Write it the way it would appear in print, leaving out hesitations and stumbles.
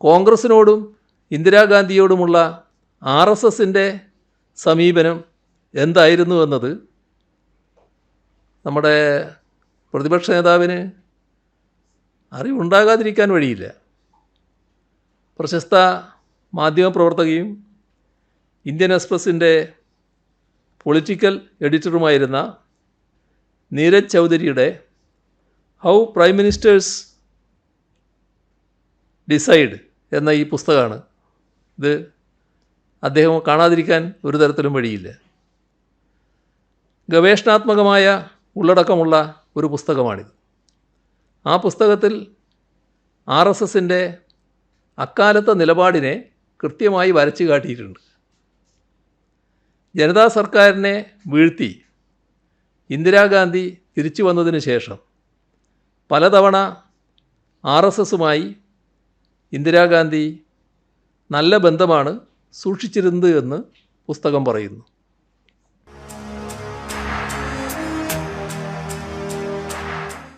കോൺഗ്രസിനോടും ഇന്ദിരാഗാന്ധിയോടുമുള്ള RSSൻ്റെ സമീപനം എന്തായിരുന്നു എന്നത് നമ്മുടെ പ്രതിപക്ഷ നേതാവിന് അറിവുണ്ടാകാതിരിക്കാൻ വഴിയില്ല. പ്രശസ്ത മാധ്യമപ്രവർത്തകയും ഇന്ത്യൻ എക്സ്പ്രസിൻ്റെ പൊളിറ്റിക്കൽ എഡിറ്ററുമായിരുന്ന നീരജ് ചൗധരിയുടെ ഹൗ പ്രൈം മിനിസ്റ്റേഴ്സ് ഡിസൈഡ് എന്ന ഈ പുസ്തകമാണ്. ഇത് അദ്ദേഹം കാണാതിരിക്കാൻ ഒരു തരത്തിലും വഴിയില്ല. ഗവേഷണാത്മകമായ ഉള്ളടക്കമുള്ള ഒരു പുസ്തകമാണിത്. ആ പുസ്തകത്തിൽ RSSൻ്റെ അക്കാലത്തെ നിലപാടിനെ കൃത്യമായി വരച്ചു കാട്ടിയിട്ടുണ്ട്. ജനതാ സർക്കാരിനെ വീഴ്ത്തി ഇന്ദിരാഗാന്ധി തിരിച്ചു വന്നതിന് ശേഷം പലതവണ RSSുമായി ഇന്ദിരാഗാന്ധി നല്ല ബന്ധമാണ് സൂക്ഷിച്ചിരുന്നത് എന്ന് പുസ്തകം പറയുന്നു.